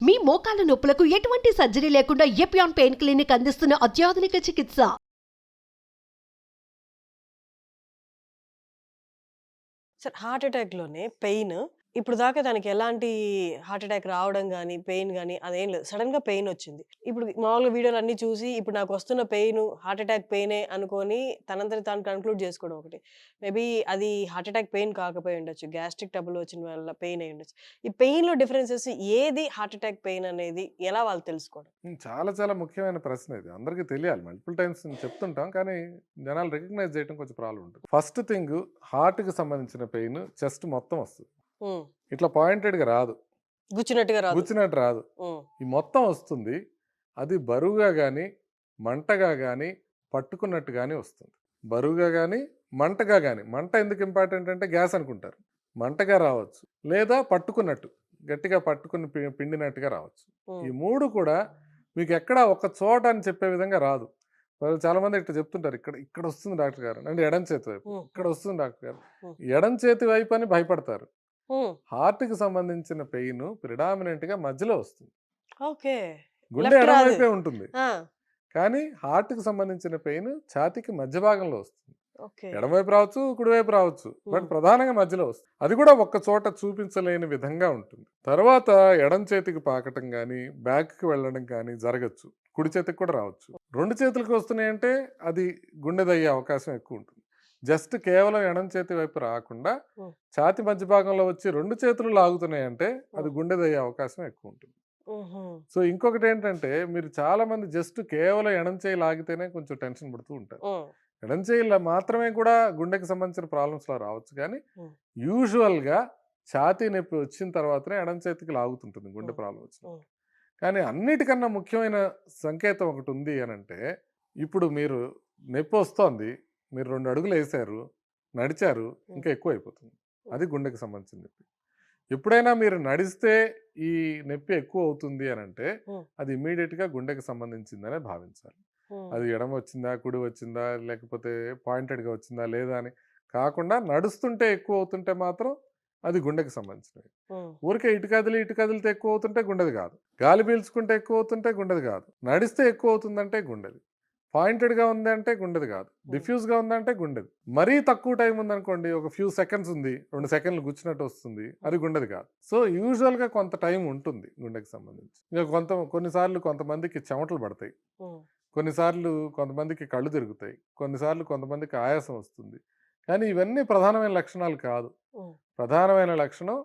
మీ మోకాల నొప్పులకు ఎటువంటి సర్జరీ లేకుండా ఎపియాన్ పెయిన్ క్లినిక్ అందిస్తున్న అత్యాధునిక చికిత్స. సార్ హార్ట్ అటాక్‌లోనే పెయిన్ ఇప్పుడు దాకా దానికి ఎలాంటి హార్ట్ అటాక్ రావడం గాని, పెయిన్ గాని అదేం లేదు. సడెన్‌గా పెయిన్ వచ్చింది. ఇప్పుడు మామూలుగా వీడియోలన్నీ చూసి ఇప్పుడు నాకు వస్తున్న పెయిను హార్ట్ అటాక్ పెయినే అనుకోని తనంతట తాను కన్క్లూడ్ చేసుకోవడం ఒకటి. మేబీ అది హార్ట్ అటాక్ పెయిన్ కాకపోయి ఉండొచ్చు. గ్యాస్ట్రిక్ ట్రబుల్ వచ్చిన వల్ల పెయిన్ అయ్యి ఉండొచ్చు. ఈ పెయిన్‌లో డిఫరెన్సెస్ ఏది హార్ట్ అటాక్ పెయిన్ అనేది ఎలా వాళ్ళు తెలుసుకోవడం? చాలా చాలా ముఖ్యమైన ప్రశ్న ఇది. అందరికీ తెలియాలి. మల్టిపుల్ టైమ్స్ చెప్తుంటాం. కానీ జనాలు రికగ్నైజ్ చేయడం కొంచెం ప్రాబ్లమ్ ఉంటుంది. ఫస్ట్ థింగ్ హార్ట్‌కి సంబంధించిన పెయిన్ చెస్ట్ మొత్తం వస్తుంది. హ్మ్. ఇట్లా పాయింటెడ్‌గా రాదు. గుచ్చినట్టుగా రాదు. గుచ్చినట్టు రాదు. హ్మ్. ఈ మొత్తం వస్తుంది. అది బరువుగా గానీ, మంటగా గానీ, పట్టుకున్నట్టు గానీ వస్తుంది. బరువుగా గానీ, మంటగా గానీ. మంట ఎందుకు ఇంపార్టెంట్ అంటే గ్యాస్ అనుకుంటారు. మంటగా రావచ్చు. లేదా పట్టుకున్నట్టు. గట్టిగా పట్టుకుని పిండినట్టుగా రావచ్చు. ఈ హ్మ్. 3 కూడా మీకు ఎక్కడా ఒక చోట అని చెప్పే విధంగా రాదు. వాళ్ళు చాలామంది ఇట్లా చెప్తుంటారు. ఇక్కడ వస్తుంది డాక్టర్ గారు. అంటే ఎడమ చేతి వైపు. హ్మ్. ఇక్కడ వస్తుంది డాక్టర్ గారు. హ్మ్. ఎడమ చేతి వైపు అని భయపడతారు. హ్మ్. హార్ట్‌కి సంబంధించిన పెయిన్ ప్రిడామినెంట్‌గా మధ్యలో వస్తుంది. ఓకే. గుండె లెఫ్ట్ ఎడమ రాదు. వైపే ఉంటుంది. ఆ! కానీ హార్ట్‌కి సంబంధించిన పెయిన్ ఛాతీకి మధ్య భాగంలో వస్తుంది. ఓకే. ఎడమవైపు రావచ్చు, కుడివైపు రావచ్చు. బట్ హ్మ్. ప్రధానంగా మధ్యలో వస్తుంది. అది కూడా ఒక్క చోట చూపించలేని విధంగా ఉంటుంది. తర్వాత ఎడమ చేతికి పాకటం కానీ, బ్యాక్‌కి వెళ్ళడం కానీ జరగచ్చు. కుడి చేతికి కూడా రావచ్చు. 2 చేతులకు వస్తున్నాయంటే అది గుండెదయ్యే అవకాశం ఎక్కువ ఉంటుంది. జస్ట్ కేవలం ఎడమ చేతి వైపు రాకుండా హ్మ్. ఛాతీ మధ్య భాగంలో వచ్చి 2 చేతులు లాగుతున్నాయంటే అది హ్మ్. గుండెదయ్యే అవకాశం ఎక్కువ ఉంటుంది. హుహు. సో ఇంకొకటి ఏంటంటే మీరు చాలా మంది జస్ట్ కేవలం ఎడమ చేయి లాగితేనే కొంచెం టెన్షన్ పడుతూ ఉంటారు. హ్మ్. ఎడమ చేయి మాత్రమే కూడా గుండెకి సంబంధించిన ప్రాబ్లమ్స్లో రావచ్చు. కానీ హ్మ్. యూజువల్గా ఛాతీ నొప్పి వచ్చిన తర్వాతనే ఎడమ చేతికి లాగుతుంటుంది గుండె హ్మ్. ప్రాబ్లం వచ్చినప్పుడు. హ్మ్. కానీ అన్నిటికన్నా ముఖ్యమైన సంకేతం ఒకటి ఉంది అని అంటే ఇప్పుడు మీరు నొప్పి వస్తోంది, మీరు 2 అడుగులు వేసారు, నడిచారు, ఇంకా ఎక్కువ అయిపోతుంది. అది గుండెకి సంబంధించిన నొప్పి. ఎప్పుడైనా మీరు నడిస్తే ఈ నొప్పి ఎక్కువ అవుతుంది అని అంటే హ్మ్. అది ఇమీడియట్గా గుండెకి సంబంధించిందనే భావించాలి. హ్మ్. అది ఎడమ వచ్చిందా, కుడి వచ్చిందా, లేకపోతే పాయింటెడ్గా వచ్చిందా లేదా అని కాకుండా నడుస్తుంటే ఎక్కువ అవుతుంటే మాత్రం అది గుండెకి సంబంధించినవి. హ్మ్. ఊరికే ఇటు కదిలితే ఎక్కువ అవుతుంటే గుండెది కాదు. గాలి పీల్చుకుంటే ఎక్కువ అవుతుంటే గుండెది కాదు. నడిస్తే ఎక్కువ అవుతుందంటే గుండెది. పాయింటెడ్గా ఉంది అంటే గుండెది కాదు. డిఫ్యూజ్గా ఉందంటే గుండెది. మరీ తక్కువ టైం ఉందనుకోండి, ఒక ఫ్యూ సెకండ్స్ ఉంది, 2 సెకండ్లు గుచ్చినట్టు వస్తుంది, అది గుండెది కాదు. సో యూజువల్గా కొంత టైం ఉంటుంది గుండెకి సంబంధించి. ఇంకా కొన్నిసార్లు కొంతమందికి చెమటలు పడతాయి, హ్మ్. కొన్నిసార్లు కొంతమందికి కళ్ళు తిరుగుతాయి, కొన్నిసార్లు కొంతమందికి ఆయాసం వస్తుంది. కానీ ఇవన్నీ ప్రధానమైన లక్షణాలు కాదు. హ్మ్. ప్రధానమైన లక్షణం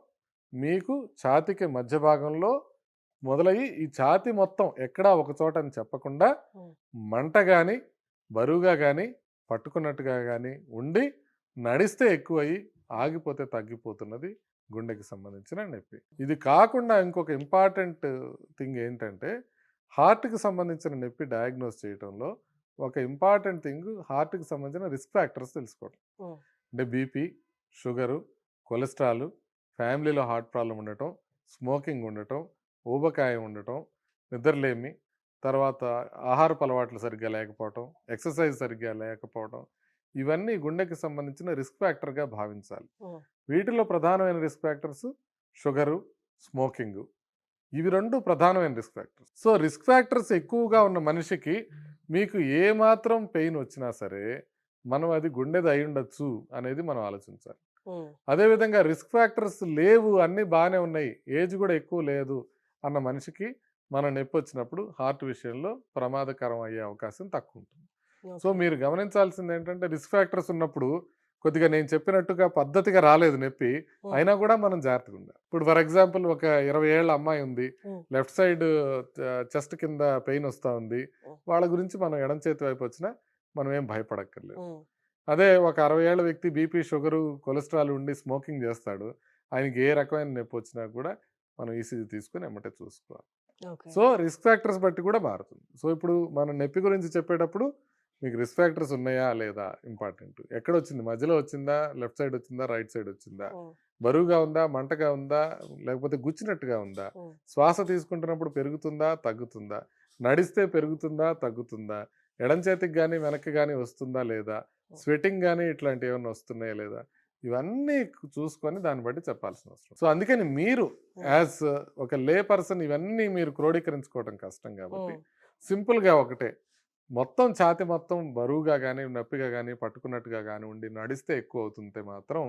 మీకు ఛాతీకి మధ్య భాగంలో మొదలయ్యి ఈ ఛాతీ మొత్తం ఎక్కడా ఒక చోట అని చెప్పకుండా హ్మ్. మంట కానీ, బరువుగా కానీ, పట్టుకున్నట్టుగా కానీ ఉండి నడిస్తే ఎక్కువయ్యి ఆగిపోతే తగ్గిపోతున్నది గుండెకి సంబంధించిన నొప్పి. ఇది కాకుండా ఇంకొక ఇంపార్టెంట్ థింగ్ ఏంటంటే హార్ట్‌కి సంబంధించిన నొప్పి డయాగ్నోస్ చేయడంలో ఒక ఇంపార్టెంట్ థింగ్ హార్ట్‌కి సంబంధించిన రిస్క్ ఫ్యాక్టర్స్ తెలుసుకోవడం. హ్మ్. అంటే బీపీ, షుగరు, కొలెస్ట్రాల్, ఫ్యామిలీలో హార్ట్ ప్రాబ్లం ఉండటం, స్మోకింగ్ ఉండటం, ఊబకాయం ఉండటం, నిద్రలేమి, తర్వాత ఆహారపు అలవాట్లు సరిగ్గా లేకపోవటం, ఎక్సర్సైజ్ సరిగ్గా లేకపోవటం, ఇవన్నీ గుండెకి సంబంధించిన రిస్క్ ఫ్యాక్టర్గా భావించాలి. హ్మ్. వీటిలో ప్రధానమైన రిస్క్ ఫ్యాక్టర్స్ షుగరు, స్మోకింగు. ఇవి 2 ప్రధానమైన risk factors. So risk factors ఎక్కువగా ఉన్న మనిషికి మీకు ఏమాత్రం పెయిన్ వచ్చినా సరే మనం అది గుండెది అయి ఉండొచ్చు అనేది మనం ఆలోచించాలి. హ్మ్. అదేవిధంగా రిస్క్ ఫ్యాక్టర్స్ లేవు, అన్నీ బాగానే ఉన్నాయి, ఏజ్ కూడా ఎక్కువ లేదు అన్న మనిషికి మనం నొప్పి వచ్చినప్పుడు హార్ట్ విషయంలో ప్రమాదకరం అయ్యే అవకాశం తక్కువ ఉంటుంది. So okay. మీరు గమనించాల్సింది ఏంటంటే రిస్క్ ఫ్యాక్టర్స్ ఉన్నప్పుడు కొద్దిగా నేను చెప్పినట్టుగా పద్ధతిగా రాలేదు నొప్పి, హ్మ్. అయినా కూడా మనం జాగ్రత్తగా ఉండాలి. ఇప్పుడు ఫర్ ఎగ్జాంపుల్ ఒక 20 ఏళ్ళ అమ్మాయి ఉంది, హ్మ్. లెఫ్ట్ సైడ్ చెస్ట్ కింద పెయిన్ వస్తూ ఉంది. హ్మ్. వాళ్ళ గురించి మనం ఎడం చేతి వైపు వచ్చినా మనం ఏం భయపడక్కర్లేదు. హ్మ్. అదే ఒక 60 ఏళ్ల వ్యక్తి బీపీ, షుగరు, కొలెస్ట్రాల్ ఉండి స్మోకింగ్ చేస్తాడు. ఆయనకి ఏ రకమైన నొప్పి వచ్చినా కూడా మనం ఈసీజీ తీసుకొని ఎమ్మటే చూసుకోవాలి. ఓకే. సో రిస్క్ ఫ్యాక్టర్స్ బట్టి కూడా మారుతుంది. సో ఇప్పుడు మనం నొప్పి గురించి చెప్పేటప్పుడు మీకు రిస్క్ ఫ్యాక్టర్స్ ఉన్నాయా లేదా ఇంపార్టెంట్. ఎక్కడొచ్చింది, మధ్యలో వచ్చిందా, లెఫ్ట్ సైడ్ వచ్చిందా, రైట్ సైడ్ వచ్చిందా, హ్మ్. బరువుగా ఉందా, మంటగా ఉందా, లేకపోతే గుచ్చినట్టుగా ఉందా, హ్మ్. శ్వాస తీసుకుంటున్నప్పుడు పెరుగుతుందా, తగ్గుతుందా, నడిస్తే పెరుగుతుందా, తగ్గుతుందా, ఎడం చేతికి కానీ వెనక్కి కానీ వస్తుందా లేదా, హ్మ్. స్వెటింగ్ కానీ ఇట్లాంటివి ఏమైనా వస్తున్నాయా లేదా, ఇవన్నీ చూసుకొని దాన్ని బట్టి చెప్పాల్సిన అవసరం. సో అందుకని మీరు యాజ్ ఒక లే పర్సన్ ఇవన్నీ మీరు క్రోడీకరించుకోవడం కష్టం కాబట్టి సింపుల్గా ఒకటే, మొత్తం ఛాతి మొత్తం బరువుగా కానీ నొప్పిగా కానీ పట్టుకున్నట్టుగా కానీ ఉండి నడిస్తే ఎక్కువ అవుతుంటే మాత్రం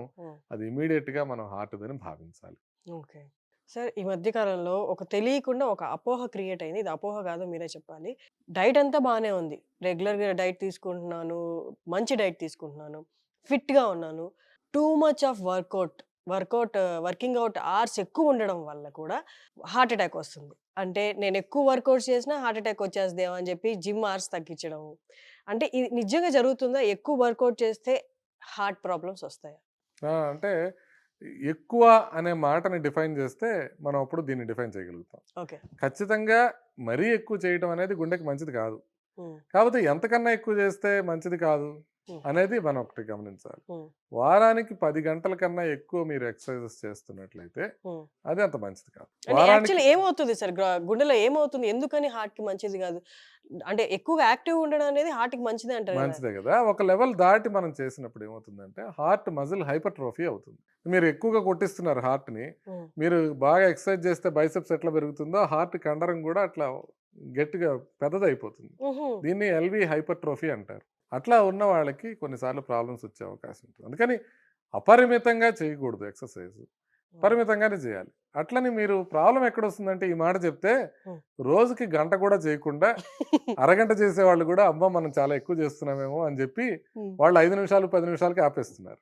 అది ఇమీడియట్గా మనం హార్ట్దని భావించాలి. ఓకే సార్, ఈ మధ్య కాలంలో ఒక తెలియకుండా ఒక అపోహ క్రియేట్ అయింది. ఇది అపోహ కాదు, మీరే చెప్పాలి. డైట్ అంతా బాగానే ఉంది, రెగ్యులర్గా డైట్ తీసుకుంటున్నాను, మంచి డైట్ తీసుకుంటున్నాను, ఫిట్గా ఉన్నాను. Too much of working out hours ఎక్కువ ఉండడం వల్ల కూడా హార్ట్ అటాక్ వస్తుంది. అంటే నేను ఎక్కువ వర్కౌట్ చేసినా హార్ట్ అటాక్ వచ్చేస్తుందేమో అని చెప్పి జిమ్ అవర్స్ తగ్గించడం. అంటే ఇది నిజంగా జరుగుతుందా? ఎక్కువ వర్కౌట్ చేస్తే హార్ట్ ప్రాబ్లమ్స్ వస్తాయా? అంటే ఎక్కువ అనే మాటని డిఫైన్ చేస్తే మనం అప్పుడు దీన్ని డిఫైన్ చేయగలుగుతాం. ఓకే. ఖచ్చితంగా మరీ ఎక్కువ చేయడం అనేది గుండెకి మంచిది కాదు. కాకపోతే ఎంతకన్నా ఎక్కువ చేస్తే మంచిది కాదు అనేది మనం ఒకటి గమనించాలి. వారానికి 10 గంటల కన్నా ఎక్కువ మీరు ఎక్సర్సైజెస్ చేస్తున్నట్లయితే అది అంత మంచిది కాదు. యాక్చువల్లీ ఏమవుతుంది సార్ గుండెలో ఏమవుతుంది? ఎందుకని హార్ట్ కి మంచిది కాదు? అంటే ఎక్కువగా యాక్టివ్ ఉండడం అనేది హార్ట్ కి మంచిదే అంటారు. మంచిదే కదా. ఒక లెవెల్ దాటి మనం చేసినప్పుడు ఏమవుతుందంటే హార్ట్ మజిల్ హైపర్ట్రోఫీ అవుతుంది. మీరు ఎక్కువగా కొట్టిస్తున్నారు హార్ట్ ని, మీరు బాగా ఎక్సర్సైజ్ చేస్తే బైసెప్స్ ఎట్లా పెరుగుతుందో హార్ట్ కండరం కూడా అట్లా గట్టిగా పెద్దదైపోతుంది. దీన్ని ఎల్వి హైపర్ట్రోఫీ అంటారు. అట్లా ఉన్న వాళ్ళకి కొన్నిసార్లు ప్రాబ్లమ్స్ వచ్చే అవకాశం ఉంటుంది. అందుకని అపరిమితంగా చేయకూడదు ఎక్సర్సైజ్, పరిమితంగానే చేయాలి. అట్లని మీరు ప్రాబ్లం ఎక్కడొస్తుందంటే ఈ మాట చెప్తే రోజుకి గంట కూడా చేయకుండా అరగంట చేసే వాళ్ళు కూడా అమ్మ మనం చాలా ఎక్కువ చేస్తున్నామేమో అని చెప్పి వాళ్ళు 5 నిమిషాలు 10 నిమిషాలకి ఆపేస్తున్నారు.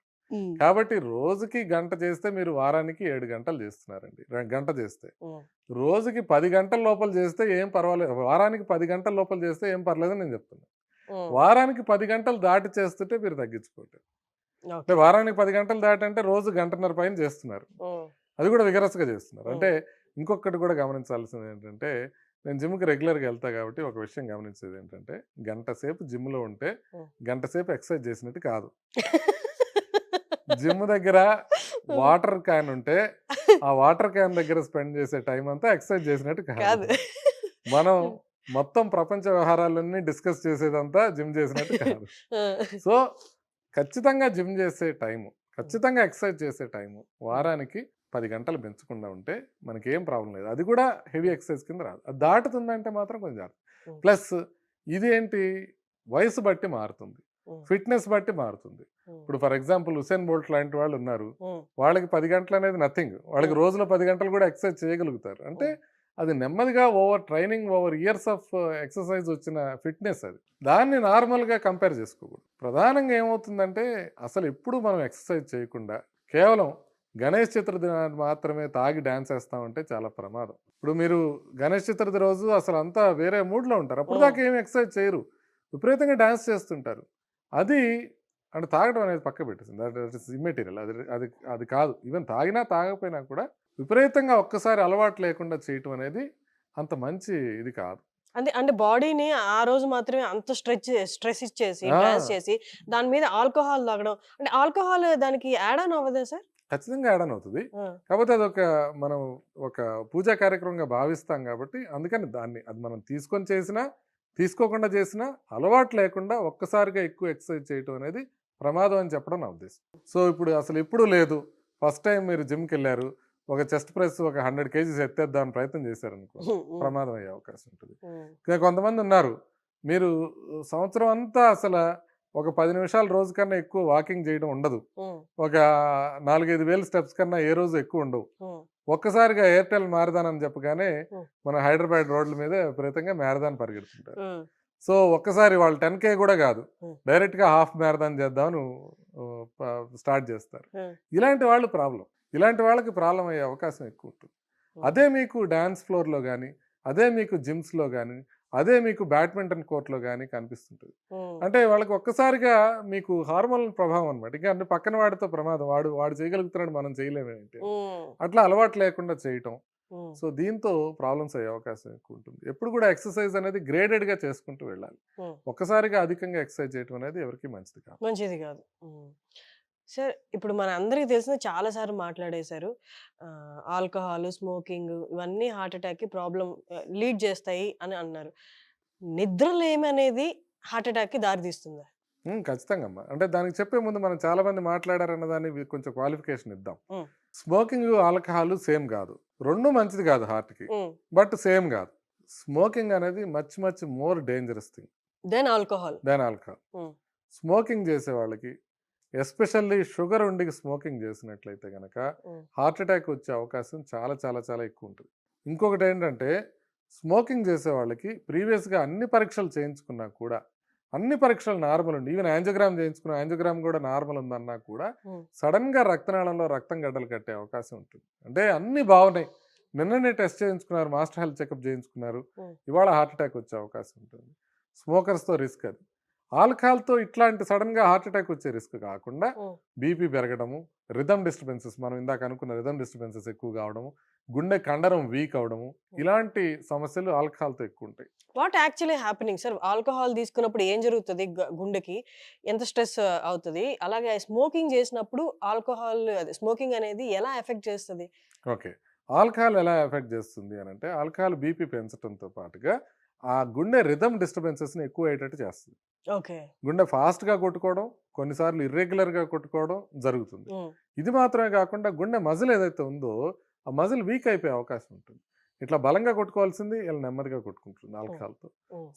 కాబట్టి రోజుకి గంట చేస్తే మీరు వారానికి 7 గంటలు చేస్తున్నారండి. గంట చేస్తే రోజుకి 10 గంటల లోపల చేస్తే ఏం పర్వాలేదు, వారానికి 10 గంటల లోపల చేస్తే ఏం పర్లేదని నేను చెప్తున్నా. వారానికి 10 గంటలు దాటి చేస్తుంటే మీరు తగ్గించుకోండి. అంటే వారానికి 10 గంటలు దాటి అంటే రోజు గంటన్నర పైన చేస్తున్నారు, అది కూడా విగరస్గా చేస్తున్నారు. అంటే ఇంకొకటి కూడా గమనించాల్సింది ఏంటంటే, నేను జిమ్కి రెగ్యులర్గా వెళ్తా కాబట్టి ఒక విషయం గమనించేది ఏంటంటే, గంట సేపు జిమ్లో ఉంటే గంట సేపు ఎక్సర్సైజ్ చేసినట్టు కాదు. జిమ్ దగ్గర వాటర్ క్యాన్ ఉంటే ఆ వాటర్ క్యాన్ దగ్గర స్పెండ్ చేసే టైం అంతా ఎక్సర్సైజ్ చేసినట్టు కాదు. మనం మొత్తం ప్రపంచ వ్యవహారాలన్నీ డిస్కస్ చేసేదంతా జిమ్ చేసినట్టు కాదు. సో ఖచ్చితంగా జిమ్ చేసే టైము, ఖచ్చితంగా ఎక్సర్సైజ్ చేసే టైము వారానికి 10 గంటలు పెంచకుండా ఉంటే మనకి ఏం ప్రాబ్లం లేదు. అది కూడా హెవీ ఎక్సర్సైజ్ కింద రాదు. అది దాటుతుందంటే మాత్రం కొంచెం జాగ్రత్త. ప్లస్ ఇది ఏంటి, వయసు బట్టి మారుతుంది, ఫిట్నెస్ బట్టి మారుతుంది. ఇప్పుడు ఫర్ ఎగ్జాంపుల్ హుసేన్ బోల్ట్ లాంటి వాళ్ళు ఉన్నారు, వాళ్ళకి 10 గంటలు అనేది నథింగ్, వాళ్ళకి రోజులో 10 గంటలు కూడా ఎక్సర్సైజ్ చేయగలుగుతారు. అంటే అది నెమ్మదిగా over training, over years of exercise వచ్చిన ఫిట్నెస్. అది దాన్ని నార్మల్గా కంపేర్ చేసుకోకూడదు. ప్రధానంగా ఏమవుతుందంటే, అసలు ఎప్పుడు మనం ఎక్సర్సైజ్ చేయకుండా కేవలం గణేష్ చతుర్థి మాత్రమే తాగి డ్యాన్స్ వేస్తామంటే చాలా ప్రమాదం. ఇప్పుడు మీరు గణేష్ చతుర్థి రోజు అసలు అంతా వేరే మూడ్లో ఉంటారు, అప్పుడు దాకా ఏమి ఎక్సర్సైజ్ చేయరు, విపరీతంగా డ్యాన్స్ చేస్తుంటారు. అది అంటే తాగడం అనేది పక్క పెట్టేసింది, దట్ ఇస్ ఇమ్మెటీరియల్. అది అది కాదు. ఈవెన్ తాగినా తాగకపోయినా కూడా విపరీతంగా ఒక్కసారి అలవాటు లేకుండా చేయటం అనేది అంత మంచి ఇది కాదు. అంటే బాడీని ఆ రోజు మాత్రమే అంత స్ట్రెస్ ఇచ్చేసి డ్యాన్స్ చేసి దాని మీద ఆల్కహాల్ తాగడం, అంటే ఆల్కహాల్ దానికి యాడ్ ఆన్ అవ్వదా సార్? ఖచ్చితంగా యాడ్ ఆన్ అవుతుంది. కాకపోతే అదొక మనం ఒక పూజా కార్యక్రమంగా భావిస్తాం కాబట్టి అందుకని అది మనం తీసుకొని చేసినా తీసుకోకుండా చేసినా అలవాటు లేకుండా ఒక్కసారిగా ఎక్కువ ఎక్సర్సైజ్ చేయటం అనేది ప్రమాదం అని చెప్పడం నా ఉద్దేశం. సో ఇప్పుడు అసలు ఎప్పుడూ లేదు, ఫస్ట్ టైం మీరు జిమ్కి వెళ్ళారు, ఒక చెస్ట్ ప్రెస్ ఒక 100 కేజీస్ ఎత్తేద్దామని ప్రయత్నం చేశారనుకో, ప్రమాదం అయ్యే అవకాశం ఉంటుంది. ఇంకా కొంతమంది ఉన్నారు, మీరు సంవత్సరం అంతా అసలు ఒక 10 నిమిషాలు రోజు కన్నా ఎక్కువ వాకింగ్ చేయడం ఉండదు, ఒక 4-5 వేల స్టెప్స్ కన్నా ఏ రోజు ఎక్కువ ఉండవు. ఒక్కసారిగా ఎయిర్టెల్ మ్యారథాన్ అని చెప్పగానే మన హైదరాబాద్ రోడ్ల మీద విపరీతంగా మ్యారథాన్ పరిగెడుతుంటారు. సో ఒక్కసారి వాళ్ళు 10K కూడా కాదు, డైరెక్ట్గా హాఫ్ మ్యారథాన్ చేద్దామని స్టార్ట్ చేస్తారు. ఇలాంటి వాళ్ళు ఇలాంటి వాళ్ళకి ప్రాబ్లం అయ్యే అవకాశం ఎక్కువ ఉంటుంది. అదే మీకు డ్యాన్స్ ఫ్లోర్లో కానీ, అదే మీకు జిమ్స్లో కానీ, అదే మీకు బ్యాడ్మింటన్ కోర్ట్లో కానీ కనిపిస్తుంటుంది. అంటే వాళ్ళకి ఒక్కసారిగా మీకు హార్మోన్ ప్రభావం అనమాట. ఇంకా అంటే పక్కన వాడితో ప్రమాదం, వాడు చేయగలుగుతున్నాడు మనం చేయలేమేంటి, అట్లా అలవాటు లేకుండా చేయటం. సో దీంతో ప్రాబ్లమ్స్ అయ్యే అవకాశం ఎక్కువ ఉంటుంది. ఎప్పుడు కూడా ఎక్సర్సైజ్ అనేది గ్రేడెడ్గా చేసుకుంటూ వెళ్ళాలి. ఒక్కసారిగా అధికంగా ఎక్సర్సైజ్ చేయటం అనేది ఎవరికి మంచిది కాదు. సార్, ఇప్పుడు మన అందరికి తెలిసిన చాలా సార్లు మాట్లాడేశారు, ఆల్కహాల్, స్మోకింగ్ ఇవన్నీ హార్ట్ అటాక్కి ప్రాబ్లం లీడ్ చేస్తాయి అని అన్నారు. నిద్రలేమి అనేది హార్ట్ అటాక్కి దారితీస్తుందా? ఖచ్చితంగా అమ్మా. అంటే దానికి చెప్పే ముందు మనం చాలా మంది మాట్లాడారన్న దాన్ని కొంచెం క్వాలిఫికేషన్ ఇద్దాం. ఉమ్. స్మోకింగ్ ఆల్కహాల్ సేమ్ కాదు, రెండు మంచిది కాదు హార్ట్కి, ఉమ్. బట్ సేమ్ కాదు. స్మోకింగ్ అనేది much much more dangerous thing then alcohol. Than alcohol. Um. Smoking చేసే వాళ్ళకి ఎస్పెషల్లీ షుగర్ ఉండి స్మోకింగ్ చేసినట్లయితే కనుక ఉమ్. హార్ట్ అటాక్ వచ్చే అవకాశం చాలా చాలా చాలా ఎక్కువ ఉంటుంది. ఇంకొకటి ఏంటంటే స్మోకింగ్ చేసే వాళ్ళకి ప్రీవియస్గా అన్ని పరీక్షలు చేయించుకున్నా కూడా అన్ని పరీక్షలు నార్మల్ ఉండి, ఈవెన్ యాంజియోగ్రామ్ చేయించుకున్న యాంజియోగ్రామ్ కూడా నార్మల్ ఉందన్నా కూడా ఉమ్. సడన్గా రక్తనాళంలో రక్తం గడ్డలు కట్టే అవకాశం ఉంటుంది. అంటే అన్నీ బాగున్నాయి, నిన్ననే టెస్ట్ చేయించుకున్నారు, మాస్టర్ హెల్త్ చెకప్ చేయించుకున్నారు, ఇవాళ హార్ట్ అటాక్ వచ్చే అవకాశం ఉంటుంది. స్మోకర్స్తో రిస్క్ అది. ఆల్కహాల్తో ఇట్లాంటి సడన్గా హార్ట్ అటాక్ వచ్చే రిస్క్ కాకుండా బీపీ పెరగడము, రిథమ్ డిస్టర్బెన్సెస్, మనం ఇందాక అనుకున్న రిథమ్ డిస్టర్బెన్సెస్ ఎక్కువ కావడము, గుండె కండరం వీక్ అవడము, ఇలాంటి సమస్యలు ఆల్కహాల్తో ఎక్కువ ఉంటాయి. What actually happening sir? Alcohol తీసుకున్నప్పుడు ఏం జరుగుతుంది గుండెకి? ఎంత స్ట్రెస్ అవుతుంది? అలాగే స్మోకింగ్ చేసినప్పుడు ఆల్కహాల్ స్మోకింగ్ అనేది ఎలా ఎఫెక్ట్ చేస్తుంది? ఓకే, ఆల్కహాల్ ఎలా ఎఫెక్ట్ చేస్తుంది అని అంటే, ఆల్కహాల్ బీపీ పెంచడంతో పాటుగా ఆ గుండె రిథమ్ డిస్టర్బెన్సెస్ని ఎక్కువ అయ్యేటట్టు చేస్తుంది. ఓకే. గుండె ఫాస్ట్గా కొట్టుకోవడం, కొన్నిసార్లు ఇర్రెగ్యులర్గా కొట్టుకోవడం జరుగుతుంది. ఇది మాత్రమే కాకుండా గుండె మజిల్ ఏదైతే ఉందో ఆ మజిల్ వీక్ అయిపోయే అవకాశం ఉంటుంది. ఇట్లా బలంగా కొట్టుకోవాల్సింది ఇలా నెమ్మదిగా కొట్టుకుంటుంది ఆల్కహాల్తో.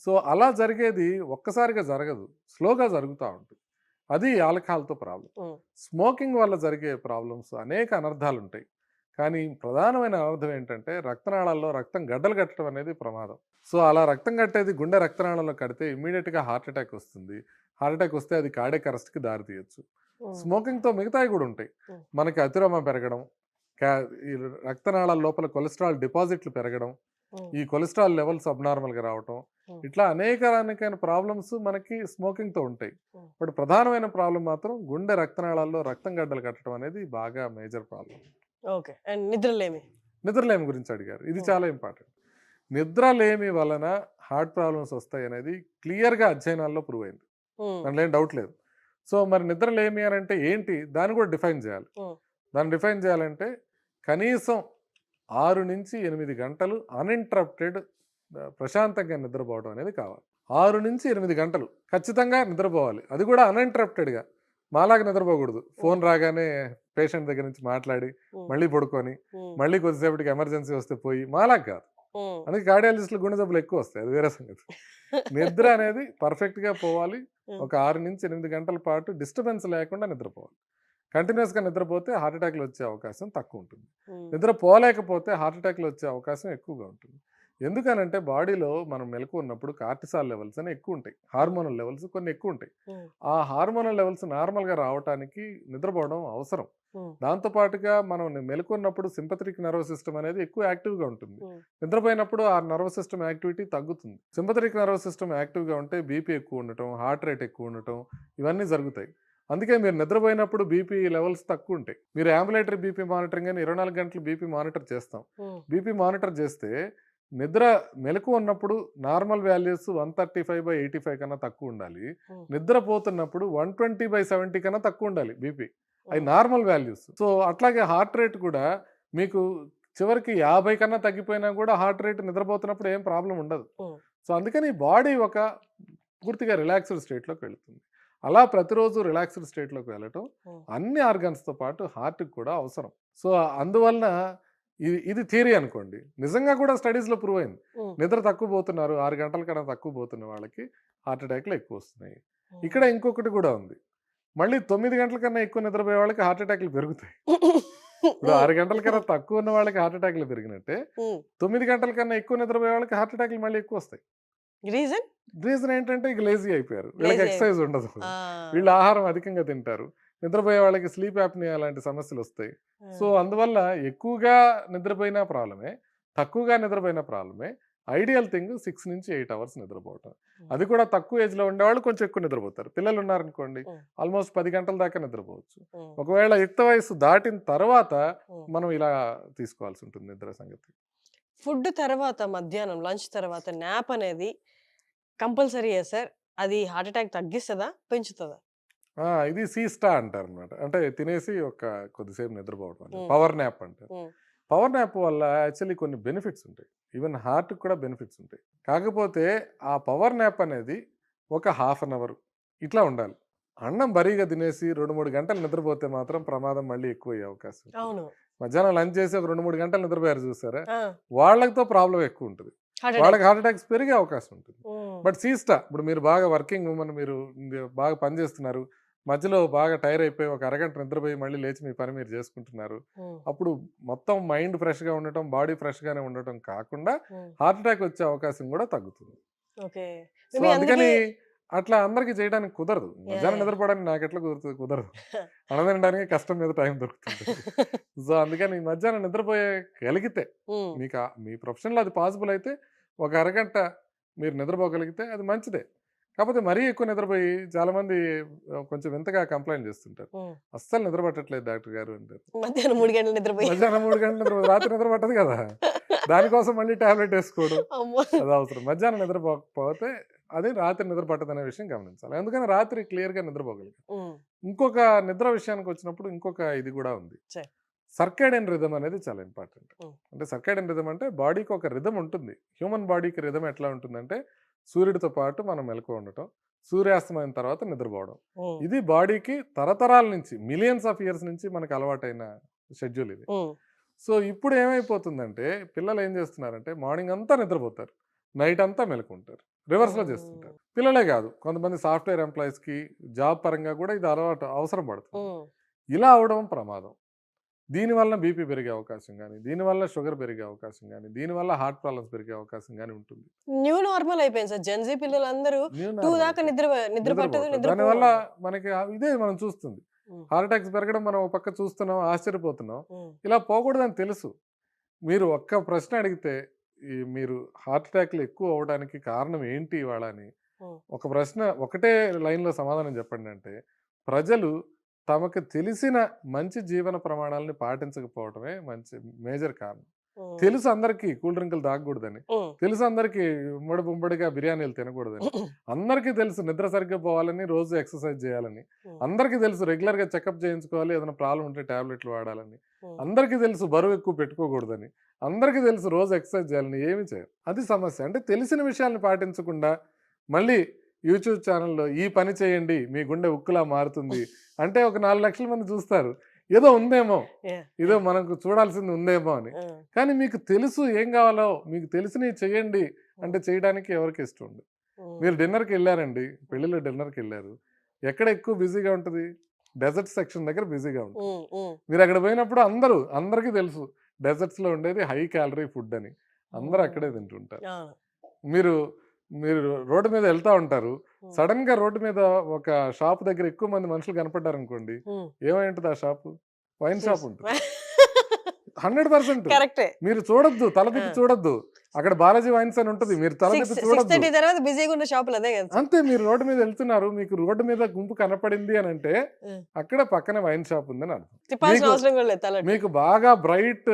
సో అలా జరిగేది ఒక్కసారిగా జరగదు, స్లోగా జరుగుతూ ఉంటుంది. అది ఆల్కహాల్తో ప్రాబ్లం. స్మోకింగ్ వల్ల జరిగే ప్రాబ్లమ్స్ అనేక అనర్థాలు ఉంటాయి, కానీ ప్రధానమైన అనర్థం ఏంటంటే రక్తనాళాల్లో రక్తం గడ్డలు కట్టడం అనేది ప్రమాదం. సో అలా రక్తం కట్టేది గుండె రక్తనాళంలో కడితే ఇమ్మీడియట్గా హార్ట్ అటాక్ వస్తుంది. హార్ట్ అటాక్ వస్తే అది కార్డియాక్ అరెస్ట్కి దారి తీయచ్చు. స్మోకింగ్తో మిగతాయి కూడా ఉంటాయి. మనకి అతిరోమ పెరగడం, ఈ రక్తనాళాల లోపల కొలెస్ట్రాల్ డిపాజిట్లు పెరగడం, ఈ కొలెస్ట్రాల్ లెవెల్స్ అబ్నార్మల్గా రావటం, ఇట్లా అనేక ప్రాబ్లమ్స్ మనకి స్మోకింగ్తో ఉంటాయి. బట్ ప్రధానమైన ప్రాబ్లం మాత్రం గుండె రక్తనాళాల్లో రక్తం గడ్డలు కట్టడం అనేది బాగా మేజర్ ప్రాబ్లం. ఓకే. అండ్ నిద్రలేమి గురించి అడిగారు, ఇది చాలా ఇంపార్టెంట్. నిద్రలేమి వలన హార్ట్ ప్రాబ్లమ్స్ వస్తాయి అనేది క్లియర్గా అధ్యయనాల్లో ప్రూవ్ అయింది, దాంట్లో ఏం డౌట్ లేదు. సో మరి నిద్రలేమి అని అంటే ఏంటి, దాన్ని కూడా డిఫైన్ చేయాలి. దాన్ని డిఫైన్ చేయాలంటే కనీసం 6 నుంచి 8 గంటలు అన్ఇంటరప్టెడ్ ప్రశాంతంగా నిద్రపోవడం అనేది కావాలి. 6 నుంచి 8 గంటలు ఖచ్చితంగా నిద్రపోవాలి, అది కూడా అన్ఇంటరప్టెడ్గా. మాలాగా నిద్రపోకూడదు, ఫోన్ రాగానే పేషెంట్ దగ్గర నుంచి మాట్లాడి మళ్ళీ పడుకొని మళ్ళీ కొద్దిసేపటికి ఎమర్జెన్సీ వస్తే పోయి, మాలాగా కాదు. అందుకే కార్డియాలజిస్టులు గుండె జబ్బులు ఎక్కువ వస్తాయి, అది వేరే సంగతి. నిద్ర అనేది పర్ఫెక్ట్గా పోవాలి. ఒక 6 నుంచి 8 గంటల పాటు డిస్టర్బెన్స్ లేకుండా నిద్రపోవాలి. కంటిన్యూస్గా నిద్రపోతే హార్ట్ అటాక్లు వచ్చే అవకాశం తక్కువ ఉంటుంది. నిద్రపోలేకపోతే హార్ట్ అటాక్లు వచ్చే అవకాశం ఎక్కువగా ఉంటుంది. ఎందుకనంటే బాడీలో మనం మెలకు ఉన్నప్పుడు కార్టిసాల్ లెవెల్స్ అని ఎక్కువ ఉంటాయి, హార్మోనల్ లెవెల్స్ కొన్ని ఎక్కువ ఉంటాయి. ఆ హార్మోనల్ లెవెల్స్ నార్మల్గా రావడానికి నిద్రపోవడం అవసరం. దాంతోపాటుగా మనం మెలుకున్నప్పుడు సింపథెటిక్ నర్వస్ సిస్టమ్ అనేది ఎక్కువ యాక్టివ్గా ఉంటుంది. నిద్రపోయినప్పుడు ఆ నర్వస్ సిస్టమ్ యాక్టివిటీ తగ్గుతుంది. సింపథెటిక్ నర్వస్ సిస్టమ్ యాక్టివ్గా ఉంటే బీపీ ఎక్కువ ఉండటం, హార్ట్ రేట్ ఎక్కువ ఉండటం, ఇవన్నీ జరుగుతాయి. అందుకే మీరు నిద్రపోయినప్పుడు బీపీ లెవెల్స్ తక్కువ ఉంటాయి. మీరు అంబులేటరీ బీపీ మానిటరింగ్ అని 24 గంటలు బీపీ మానిటర్ చేస్తాం. బీపీ మానిటర్ చేస్తే నిద్ర మెలకు ఉన్నప్పుడు నార్మల్ వాల్యూస్ 135/85 కన్నా తక్కువ ఉండాలి. నిద్రపోతున్నప్పుడు 120/70 కన్నా తక్కువ ఉండాలి బీపీ, అవి నార్మల్ వాల్యూస్. సో అట్లాగే హార్ట్ రేట్ కూడా మీకు చివరికి 50 కన్నా తగ్గిపోయినా కూడా హార్ట్ రేట్ నిద్రపోతున్నప్పుడు ఏం ప్రాబ్లం ఉండదు. సో అందుకని బాడీ ఒక పూర్తిగా రిలాక్స్డ్ స్టేట్లోకి వెళుతుంది. అలా ప్రతిరోజు రిలాక్స్డ్ స్టేట్లోకి వెళ్ళటం అన్ని ఆర్గన్స్తో పాటు హార్ట్కి కూడా అవసరం. సో అందువలన ఇది థియరీ అనుకోండి, నిజంగా కూడా స్టడీస్లో ప్రూవ్ అయింది. నిద్ర తక్కువ పోతున్నారు, 6 గంటల కన్నా తక్కువ పోతున్న వాళ్ళకి హార్ట్ అటాక్లు ఎక్కువ వస్తున్నాయి. ఇక్కడ ఇంకొకటి కూడా ఉంది, మళ్ళీ 9 గంటల కన్నా ఎక్కువ నిద్రపోయే వాళ్ళకి హార్ట్ అటాక్లు పెరుగుతాయి. ఇప్పుడు 6 గంటల కన్నా తక్కువ ఉన్న వాళ్ళకి హార్ట్ అటాక్లు పెరిగినట్టే 9 గంటల కన్నా ఎక్కువ నిద్రపోయే వాళ్ళకి హార్ట్ అటాక్లు మళ్ళీ ఎక్కువ వస్తాయి. రీజన్ ఏంటంటే ఇక లేజీ అయిపోయారు, వీళ్ళకి ఎక్సర్సైజ్ ఉండదు, వీళ్ళు ఆహారం అధికంగా తింటారు, నిద్రపోయే వాళ్ళకి స్లీప్ యాప్నియా అలాంటి సమస్యలు వస్తాయి. సో అందువల్ల ఎక్కువగా నిద్రపోయినా ప్రాబ్లమే, తక్కువగా నిద్రపోయినా ప్రాబ్లమే. ఐడియల్ థింగ్ 6 నుంచి 8 అవర్స్ నిద్రపోవటం. అది కూడా తక్కువ ఏజ్లో ఉండేవాళ్ళు కొంచెం ఎక్కువ నిద్రపోతారు. పిల్లలు ఉన్నారనుకోండి ఆల్మోస్ట్ 10 గంటల దాకా నిద్రపోవచ్చు. ఒకవేళ యుక్త వయసు దాటిన తర్వాత మనం ఇలా తీసుకోవాల్సి ఉంటుంది నిద్ర సంగతి. ఫుడ్ తర్వాత మధ్యాహ్నం లంచ్ తర్వాత నాప్ అనేది కంపల్సరీయా సార్? అది హార్ట్ అటాక్ తగ్గిస్తుందా, పెంచుతుందా? ఇది సీస్టా అంటారు అనమాట, అంటే తినేసి ఒక కొద్దిసేపు నిద్రపోవడం, పవర్ న్యాప్ అంటారు. పవర్ న్యాప్ వల్ల యాక్చువల్లీ కొన్ని బెనిఫిట్స్ ఉంటాయి, ఈవెన్ హార్ట్కి కూడా బెనిఫిట్స్ ఉంటాయి. కాకపోతే ఆ పవర్ న్యాప్ అనేది ఒక 1/2 అవర్ ఇట్లా ఉండాలి. అన్నం బరీగా తినేసి 2-3 గంటలు నిద్రపోతే మాత్రం ప్రమాదం మళ్ళీ ఎక్కువయ్యే అవకాశం ఉంటుంది. అవును. మధ్యాహ్నం లంచ్ చేసి ఒక 2-3 గంటలు నిద్రపోయారు చూసారా, ఆ! వాళ్ళతో ప్రాబ్లం ఎక్కువ ఉంటుంది. Heart attack. వాళ్ళకి హార్ట్ అటాక్స్ పెరిగే అవకాశం ఉంటుంది. హ్మ్. బట్ సీస్టా ఇప్పుడు మీరు బాగా వర్కింగ్ ఉమెన్, మీరు బాగా పని చేస్తున్నారు, మధ్యలో బాగా టైర్ అయిపోయి ఒక అరగంట నిద్రపోయి మళ్ళీ లేచి మీ పని మీరు చేసుకుంటున్నారు. హ్మ్. అప్పుడు మొత్తం మైండ్ ఫ్రెష్గా ఉండటం, బాడీ ఫ్రెష్గానే ఉండటం కాకుండా హ్మ్. హార్ట్ అటాక్ వచ్చే అవకాశం కూడా తగ్గుతుంది. ఓకే. సో మేబీ అందుకని అందుకే అట్లా అందరికీ చేయడానికి కుదరదు. మధ్యాహ్నం యాహ్! నిద్రపోవడానికి నాకు ఎట్లా కుదరదు. అన్నం తినడానికి కష్టం మీద టైం దొరుకుతుంది. సో అందుకని మధ్యాహ్నం నిద్రపోయగలిగితే హ్మ్. మీకు మీ ప్రొఫెషన్లో అది పాసిబుల్ అయితే ఒక అరగంట మీరు నిద్రపోగలిగితే అది మంచిదే. కాకపోతే మరీ ఎక్కువ నిద్రపోయి చాలామంది కొంచెం వింతగా కంప్లైంట్ చేస్తుంటారు. హ్మ్. అస్సలు నిద్ర పట్టట్లేదు డాక్టర్ గారు అంటారు. మధ్యాహ్నం 3 గంటలు నిద్రపోయి. మధ్యాహ్నం 3 గంటలు రాత్రి నిద్ర పట్టదు కదా, దానికోసం మళ్ళీ టాబ్లెట్ వేసుకోవడం అమ్మో! అది అవసరం. మధ్యాహ్నం నిద్రపోకపోతే అది రాత్రి నిద్ర పట్టదనే విషయం గమనించాలి. అందుకని రాత్రి క్లియర్గా నిద్రపోగలిగాం. హ్మ్. ఇంకొక నిద్ర విషయానికి వచ్చినప్పుడు ఇంకొక ఇది కూడా ఉంది. సరే. సర్కేడియన్ రిథమ్ అనేది చాలా ఇంపార్టెంట్. హ్మ్. అంటే సర్కేడియన్ రిథమ్ అంటే బాడీకి ఒక రిథమ్ ఉంటుంది. హ్యూమన్ బాడీకి రిథమ్ ఎట్లా ఉంటుందంటే సూర్యుడితో పాటు మనం మెలకువ ఉండటం, సూర్యాస్తమయం తర్వాత నిద్రపోవడం. హ్మ్. ఇది బాడీకి తరతరాల నుంచి, మిలియన్స్ ఆఫ్ ఇయర్స్ నుంచి మనకు అలవాటైన షెడ్యూల్ ఇది. హ్మ్. సో ఇప్పుడు ఏమైపోతుందంటే పిల్లలు ఏం చేస్తున్నారంటే మార్నింగ్ అంతా నిద్రపోతారు, నైట్ అంతా మెలకుంటారు. రివర్స్లో చేస్తుంటారు. పిల్లలే కాదు, కొంతమంది సాఫ్ట్వేర్ ఎంప్లాయీస్కి జాబ్ పరంగా కూడా ఇది అలవాటు అవసరం పడుతుంది. హ్మ్. ఇలా అవడం ప్రమాదం. దీనివల్ల బీపీ పెరిగే అవకాశం కానీ, దీనివల్ల షుగర్ పెరిగే అవకాశం కానీ, దీనివల్ల హార్ట్ ప్రాబ్లమ్స్ పెరిగే అవకాశం కానీ ఉంటుంది. న్యూ నార్మల్ అయిపోయింది సార్. జెన్‌జీ పిల్లలందరూ న్యూ 2 నార్మల్ దాకా నిద్ర పట్టదు, నిద్రపోవటం. నిద్రపోరు దానివల్ల అంటారు. మనకి ఇదే మనం చూస్తుంది. హ్మ్. హార్ట్ అటాక్స్ పెరగడం మనం ఒక పక్క చూస్తున్నాం, ఆశ్చర్యపోతున్నాం. హ్మ్. ఇలా పోకూడదని తెలుసు. మీరు ఒక్క ప్రశ్న అడిగితే మీరు హార్ట్ అటాక్లు ఎక్కువ అవడానికి కారణం ఏంటి ఇవాళ అని హ్మ్. ఒక ప్రశ్న ఒకటే లైన్లో సమాధానం చెప్పండి అంటే, ప్రజలు తమకు తెలిసిన మంచి జీవన ప్రమాణాలని పాటించకపోవడమే మంచి మేజర్ కారణం. హ్మ్. తెలుసు అందరికీ కూల్ డ్రింకులు తాగకూడదని, హ్మ్. తెలుసు అందరికీ ఉమ్మడిగా బిర్యానీలు తినకూడదని, అందరికీ తెలుసు నిద్ర సరిగ్గా పోవాలని, రోజు ఎక్సర్సైజ్ చేయాలని, హ్మ్. అందరికీ తెలుసు రెగ్యులర్గా చెకప్ చేయించుకోవాలి, ఏదైనా ప్రాబ్లం ఉంటే టాబ్లెట్లు వాడాలని, హ్మ్. అందరికీ తెలుసు బరువు ఎక్కువ పెట్టుకోకూడదని, అందరికీ తెలుసు రోజు ఎక్సర్సైజ్ చేయాలని, ఏమి చేయరు. అది సమస్య. అంటే తెలిసిన విషయాల్ని పాటించకుండా మళ్ళీ యూట్యూబ్ ఛానల్లో ఈ పని చేయండి మీ గుండె ఉక్కులా మారుతుంది అంటే ఒక 4 లక్షల మంది చూస్తారు, ఏదో ఉందేమో, యాహ్! ఏదో మనకు చూడాల్సింది ఉందేమో అని. ఆ! కానీ మీకు తెలుసు ఏం కావాలో, మీకు తెలిసినవి చేయండి అంటే చేయడానికి ఎవరికి ఇష్టం ఉండదు. మీరు హ్మ్. డిన్నర్కి వెళ్ళారండి, పెళ్ళిలో డిన్నర్కి వెళ్ళారు, ఎక్కడ ఎక్కువ బిజీగా ఉంటుంది, డెజర్ట్ సెక్షన్ దగ్గర బిజీగా ఉంటుంది. హ్మ్. హ్మ్. మీరు అక్కడ పోయినప్పుడు అందరికీ తెలుసు డెజర్ట్స్లో ఉండేది హై క్యాలరీ ఫుడ్ అని, అందరూ అక్కడే హ్మ్. తింటుంటారు. అవును. మీరు మీరు రోడ్డు మీద వెళ్తా ఉంటారు, హ్మ్. సడన్గా రోడ్డు మీద ఒక షాప్ దగ్గర ఎక్కువ మంది మనుషులు కనపడ్డారు అనుకోండి, హ్మ్. ఏమై ఉంటుంది ఆ షాపు? వైన్ షాప్ ఉంటుంది. 100% కరెక్టే. మీరు చూడొద్దు, ఆ! తలదిప్పి చూడొద్దు. అక్కడ బాలాజీ వైన్స్ అని ఉంటుంది, మీరు తలదిప్పి చూడొద్దు. 6:30 తర్వాత బిజీగా ఉన్న షాపులు అదే కదా సార్. అంతే, మీరు రోడ్డు మీద వెళ్తున్నారు, మీకు రోడ్డు మీద గుంపు కనపడింది అని అంటే హ్మ్. అక్కడ పక్కన వైన్ షాప్ ఉందని అర్థం. తిప్పాల్సిన మీకు అవసరం కూడా లేదు తలట్టు. మీకు బాగా బ్రైట్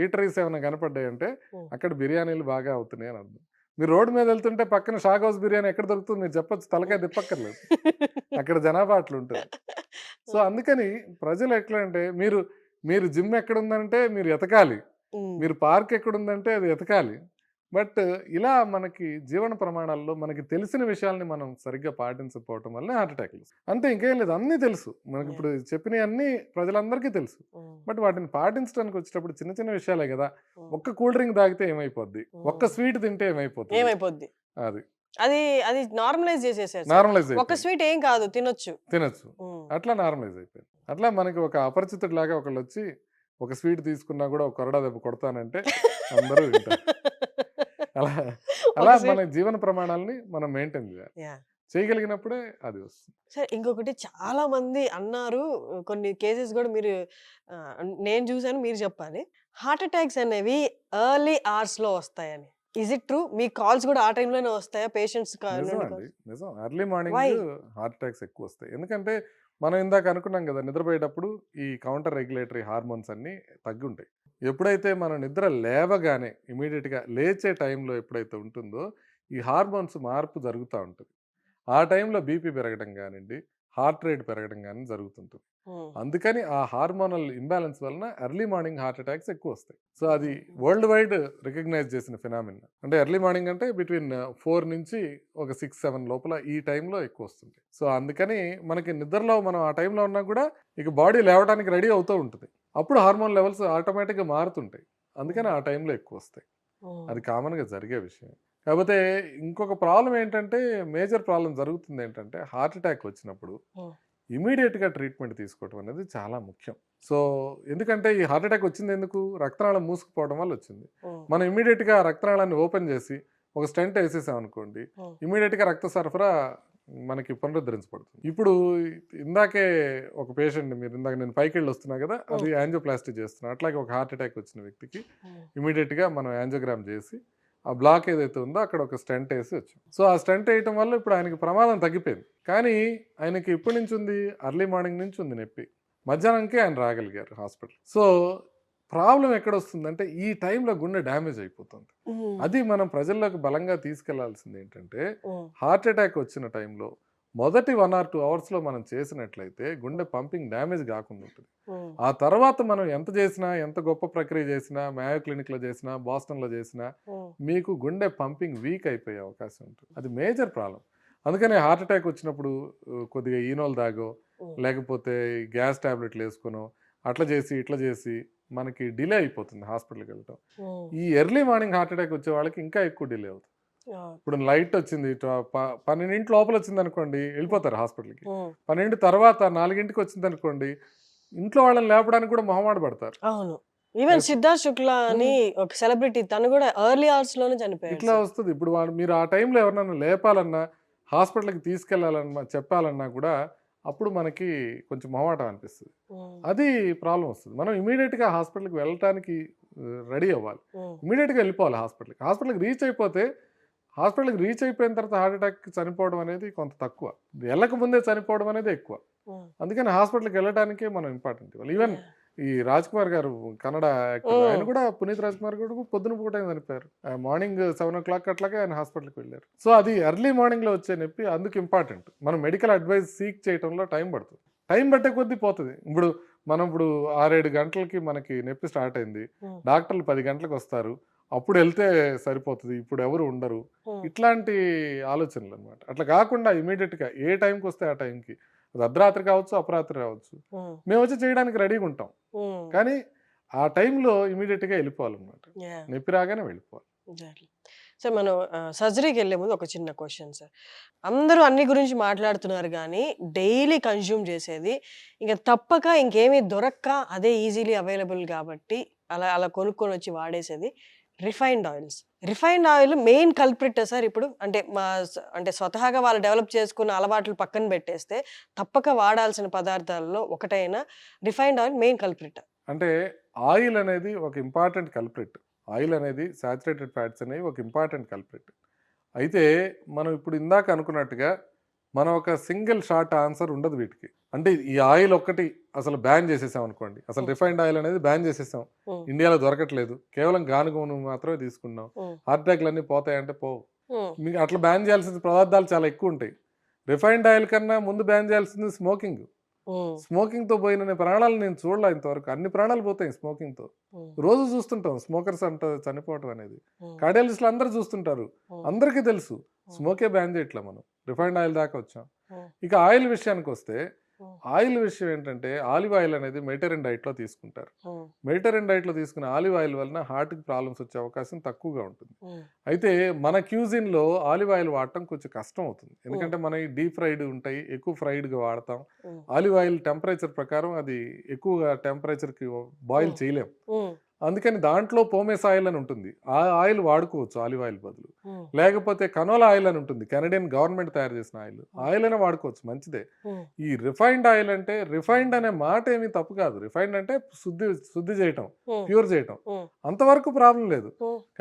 ఈటరీస్ ఏమైనా కనపడ్డాయి అంటే హ్మ్. అక్కడ బిర్యానీలు బాగా అవుతున్నాయి అని అర్థం. మీరు రోడ్డు మీద వెళ్తుంటే పక్కన షాగ్ హౌస్ బిర్యానీ ఎక్కడ దొరుకుతుంది మీరు చెప్పొచ్చు, తలకాయ తిప్పక్కర్లేదు, అక్కడ జనాభా అట్లా ఉంటుంది. సో అందుకని ప్రజలు ఎట్లా అంటే మీరు జిమ్ ఎక్కడుందంటే మీరు ఎతకాలి, హ్మ్. మీరు పార్క్ ఎక్కడుందంటే అది ఎతకాలి. బట్ ఇలా మనకి జీవన ప్రమాణాల్లో మనకి తెలిసిన విషయాల్ని మనం సరిగ్గా పాటించకపోవటం వల్ల హార్ట్ అటాక్లు. అంతే, ఇంకేం లేదు, అన్నీ తెలుసు మనకి. ఇప్పుడు చెప్పినవి అన్నీ ప్రజలందరికీ తెలుసు. హ్మ్. బట్ వాటిని పాటించడానికి వచ్చేటప్పుడు చిన్న చిన్న విషయాలే కదా. హ్మ్. ఒక్క కూల్ డ్రింక్ తాగితే ఏమైపోద్ది, ఒక్క హ్మ్. స్వీట్ తింటే ఏమైపోతుంది, ఏమైపోద్ది? అది అది అది నార్మలైజ్ చేసేసారు సార్. నార్మలైజ్ ఒక అయిపోయింది, స్వీట్ ఏం కాదు, తినొచ్చు. తినచ్చు. హ్మ్. అట్లా నార్మలైజ్ అయిపోయింది. అట్లా మనకి ఒక అపరిచితుడిలాగా ఒకళ్ళు వచ్చి ఒక స్వీట్ తీసుకున్నా కూడా ఒక కొరడా దెబ్బ కొడతానంటే అందరూ వింటారు. అలా ఒక అలా స్వీట్. మన జీవన ప్రమాణాలని మనం మెయింటైన్ చేయాలి. యాహ్! చేయగలిగినప్పుడే అది వస్తుంది. సరే, ఇంకొకటి చాలా మంది అన్నారు, కొన్ని కేసెస్ కూడా మీరు నేను చూసాను, మీరు చెప్పాలి. హార్ట్ అటాక్స్ అనేవి ఎర్లీ అవర్స్‌లో వస్తాయని. Is it true? Me calls కూడా ఆ టైంలోనే వస్తాయా పేషెంట్స్ నిజం నుండి అండి, కాల్స్? నిజం. Early morning why? Heart attacks ఎక్కువ వస్తాయి. ఎందుకంటే మనం ఇందాక అనుకున్నాం కదా, నిద్రపోయేటప్పుడు ఈ కౌంటర్ రెగ్యులేటరీ హార్మోన్స్ అన్నీ తగ్గి ఉంటాయి. ఎప్పుడైతే మనం నిద్ర లేవగానే ఇమీడియట్గా లేచే టైంలో ఎప్పుడైతే ఉంటుందో ఈ హార్మోన్స్ మార్పు జరుగుతూ ఉంటుంది. ఆ టైంలో బీపీ పెరగడం కానివ్వండి, హార్ట్ రేట్ పెరగడం కానీ జరుగుతుంటుంది. అందుకని ఆ హార్మోనల్ ఇంబ్యాలెన్స్ వలన ఎర్లీ మార్నింగ్ హార్ట్ అటాక్స్ ఎక్కువ వస్తాయి. సో అది వరల్డ్ వైడ్ రికగ్నైజ్ చేసిన ఫినామినా. అంటే ఎర్లీ మార్నింగ్ అంటే బిట్వీన్ 4 నుంచి ఒక 6-7 లోపల ఈ టైంలో ఎక్కువ వస్తుంది. సో అందుకని మనకి నిద్రలో మనం ఆ టైంలో ఉన్నా కూడా ఇక బాడీ లేవడానికి రెడీ అవుతూ ఉంటుంది. అప్పుడు హార్మోన్ లెవెల్స్ ఆటోమేటిక్గా మారుతుంటాయి. అందుకని ఆ టైంలో ఎక్కువ వస్తాయి. అది కామన్గా జరిగే విషయం. కాకపోతే ఇంకొక ప్రాబ్లం ఏంటంటే, మేజర్ ప్రాబ్లం జరుగుతుంది ఏంటంటే, హార్ట్ అటాక్ వచ్చినప్పుడు ఇమీడియట్గా ట్రీట్మెంట్ తీసుకోవడం అనేది చాలా ముఖ్యం. సో ఎందుకంటే ఈ హార్ట్ అటాక్ వచ్చింది ఎందుకు? రక్తనాళం మూసుకుపోవడం వల్ల వచ్చింది. మనం ఇమీడియట్గా రక్తనాళాన్ని ఓపెన్ చేసి ఒక స్టెంట్ వేసేసాం అనుకోండి, ఇమీడియట్గా రక్త సరఫరా మనకి పునరుద్ధరించబడుతుంది. ఇప్పుడు ఇందాకే ఒక పేషెంట్, మీరు ఇందాక నేను పైకి వెళ్ళి వస్తున్నా కదా, అది యాంజియోప్లాస్టీ చేస్తున్నా. అట్లాగే ఒక హార్ట్ అటాక్ వచ్చిన వ్యక్తికి ఇమీడియట్గా మనం యాంజియోగ్రామ్ చేసి ఆ బ్లాక్ ఏదైతే ఉందో అక్కడ ఒక స్టెంట్ వేసి వచ్చాం. సో ఆ స్టెంట్ వేయటం వల్ల ఇప్పుడు ఆయనకి ప్రమాదం తగ్గిపోయింది. కానీ ఆయనకి ఎప్పటి నుంచి ఉంది? అర్లీ మార్నింగ్ నుంచి ఉంది నొప్పి. మధ్యాహ్నానికి ఆయన రాగలిగారు హాస్పిటల్. సో ప్రాబ్లం ఎక్కడ వస్తుందంటే, ఈ టైంలో గుండె డ్యామేజ్ అయిపోతుంది. అది మనం ప్రజల్లోకి బలంగా తీసుకెళ్లాల్సింది ఏంటంటే, హార్ట్ అటాక్ వచ్చిన టైంలో మొదటి 1 or 2 అవర్స్లో మనం చేసినట్లయితే గుండె పంపింగ్ డ్యామేజ్ కాకుండా ఉంటుంది. ఆ తర్వాత మనం ఎంత చేసినా, ఎంత గొప్ప ప్రక్రియ చేసినా, మాయో క్లినిక్లో చేసినా, బాస్టన్లో చేసినా, మీకు గుండె పంపింగ్ వీక్ అయిపోయే అవకాశం ఉంటుంది. అది మేజర్ ప్రాబ్లం. అందుకనే హార్ట్ అటాక్ వచ్చినప్పుడు కొద్దిగా ఈనోల్ దాగో, లేకపోతే గ్యాస్ టాబ్లెట్లు వేసుకునో, అట్లా చేసి ఇట్లా చేసి మనకి డిలే అయిపోతుంది హాస్పిటల్కి వెళ్ళటం. ఈ ఎర్లీ మార్నింగ్ హార్ట్ అటాక్ వచ్చే వాళ్ళకి ఇంకా ఎక్కువ డిలే అవుతుంది. ఇప్పుడు లైట్ వచ్చింది 12 లోపల వచ్చింది అనుకోండి, వెళ్ళిపోతారు హాస్పిటల్కి. 12 తర్వాత 4 వచ్చింది అనుకోండి, ఇంట్లో వాళ్ళని లేపడానికి కూడా మొహమాట పడతారు. అవును, ఈవెన్ సిద్ధార్థ్ శుక్లా అని ఒక సెలబ్రిటీ, తను కూడా ఎర్లీ అవర్స్ లోనే చనిపోయాడు. ఇట్లా వస్తుంది. ఇప్పుడు మీరు ఆ టైంలో ఎవరినైనా లేపాలన్నా, హాస్పిటల్కి తీసుకెళ్లాలన్నా, చెప్పాలన్నా కూడా అప్పుడు మనకి కొంచెం మొహమాటం అనిపిస్తుంది. అది ప్రాబ్లం వస్తుంది. మనం ఇమీడియట్గా హాస్పిటల్కి వెళ్ళటానికి రెడీ అవ్వాలి. ఇమీడియట్గా వెళ్ళిపోవాలి హాస్పిటల్కి. హాస్పిటల్కి రీచ్ అయిపోతే, హాస్పిటల్కి రీచ్ అయిపోయిన తర్వాత హార్ట్ అటాక్ చనిపోవడం అనేది కొంత తక్కువ, వెళ్ళక ముందే చనిపోవడం అనేది ఎక్కువ. అందుకని హాస్పిటల్కి వెళ్ళడానికే మనం ఇంపార్టెంట్ ఇవ్వాలి. ఈవెన్ ఈ రాజ్ కుమార్ గారు, కన్నడ యాక్టర్, ఆయన కూడా, పునీత్ రాజ్ కుమార్ గారు పొద్దున పూట చనిపోయారు. మార్నింగ్ 7 o'clock అట్లాగే ఆయన హాస్పిటల్కి వెళ్ళారు. సో అది ఎర్లీ మార్నింగ్లో వచ్చే నొప్పి, అందుకు ఇంపార్టెంట్. మనం మెడికల్ అడ్వైస్ సీక్ చేయడంలో టైం పడుతుంది. టైం పట్టే కొద్దీ పోతుంది. ఇప్పుడు 6-7 గంటలకి మనకి నొప్పి స్టార్ట్ అయింది, డాక్టర్లు 10 గంటలకు వస్తారు, అప్పుడు వెళ్తే సరిపోతుంది, ఇప్పుడు ఎవరు ఉండరు, ఇట్లాంటి ఆలోచనలు అనమాట. అట్లా కాకుండా ఇమీడియట్గా ఏ టైంకి వస్తే ఆ టైంకి, అది అర్ధరాత్రి కావచ్చు, అపరాత్రి కావచ్చు, మేము వచ్చి చేయడానికి రెడీగా ఉంటాం. కానీ ఆ టైంలో ఇమీడియట్గా వెళ్ళిపోవాలన్నమాట. నొప్పి రాగానే వెళ్ళిపోవాలి. సార్, మనం సర్జరీకి వెళ్ళే ముందు ఒక చిన్న క్వశ్చన్ సార్. అందరూ అన్ని గురించి మాట్లాడుతున్నారు కానీ డైలీ కన్జ్యూమ్ చేసేది, ఇంకా తప్పక ఇంకేమీ దొరక్క అదే ఈజీలీ అవైలబుల్ కాబట్టి అలా అలా కొనుక్కొని వచ్చి వాడేసేది refined oils. Refined oil main culprit sir ఇప్పుడు. అంటే స్వతహాగా వాళ్ళు డెవలప్ చేసుకున్న అలవాట్లు పక్కన పెట్టేస్తే తప్పక వాడాల్సిన పదార్థాల్లో ఒకటైన రిఫైన్డ్ ఆయిల్ మెయిన్ కల్ప్రిట్. అంటే ఆయిల్ అనేది ఒక ఇంపార్టెంట్ కల్ప్రిట్. ఆయిల్ అనేది సాచురేటెడ్ ఫ్యాట్స్ అనేవి ఒక ఇంపార్టెంట్ కల్ప్రిట్. అయితే మనం ఇప్పుడు ఇందాక అనుకున్నట్టుగా మనం ఒక సింగిల్ షార్ట్ ఆన్సర్ ఉండదు వీటికి. అంటే ఈ ఆయిల్ ఒక్కటి అసలు బ్యాన్ చేసేసాం అనుకోండి, అసలు రిఫైన్డ్ ఆయిల్ అనేది బ్యాన్ చేసేసాం, ఇండియాలో దొరకట్లేదు, కేవలం గానుగ నూనె మాత్రమే తీసుకున్నాం, హార్ట్ అటాక్లు అన్నీ పోతాయంటే పోవు. మీకు అట్లా బ్యాన్ చేయాల్సిన పదార్థాలు చాలా ఎక్కువ ఉంటాయి. రిఫైన్డ్ ఆయిల్ కన్నా ముందు బ్యాన్ చేయాల్సింది స్మోకింగ్. స్మోకింగ్ తో పోయిన ప్రాణాలు నేను చూడలే ఇంతవరకు. అన్ని ప్రాణాలు పోతాయి స్మోకింగ్ తో. రోజు చూస్తుంటాం స్మోకర్స్ అంట చనిపోవటం అనేది. కార్డియాలజిస్టులు అందరూ చూస్తుంటారు, అందరికీ తెలుసు. స్మోకే బ్యాన్ చేయట్లా, మనం రిఫైన్డ్ ఆయిల్ దాకా వచ్చాం. ఇక ఆయిల్ విషయానికి వస్తే, ఆయిల్ విషయం ఏంటంటే, ఆలివ్ ఆయిల్ అనేది మెడిటరేనియన్ డైట్లో తీసుకుంటారు. మెడిటరేనియన్ డైట్లో తీసుకున్న ఆలివ్ ఆయిల్ వలన హార్ట్కి ప్రాబ్లమ్స్ వచ్చే అవకాశం తక్కువగా ఉంటుంది. అయితే మన క్యూజిన్లో ఆలివ్ ఆయిల్ వాడటం కొంచెం కష్టం అవుతుంది. ఎందుకంటే మన డీప్ ఫ్రైడ్ ఉంటాయి, ఎక్కువ ఫ్రైడ్గా వాడతాం. ఆలివ్ ఆయిల్ టెంపరేచర్ ప్రకారం అది ఎక్కువగా టెంపరేచర్కి బాయిల్ చేయలేం. అందుకని దాంట్లో పోమేస్ ఆయిల్ అని ఉంటుంది, ఆ ఆయిల్ వాడుకోవచ్చు ఆలివ్ ఆయిల్ బదులు. లేకపోతే కనోలా ఆయిల్ అని ఉంటుంది, కెనడియన్ గవర్నమెంట్ తయారు చేసిన ఆయిల్ అయినా వాడుకోవచ్చు, మంచిదే. ఈ రిఫైన్డ్ ఆయిల్ అంటే, రిఫైన్డ్ అనే మాట ఏమీ తప్పు కాదు. రిఫైన్డ్ అంటే శుద్ధి చేయటం, ప్యూర్ చేయటం, అంతవరకు ప్రాబ్లం లేదు.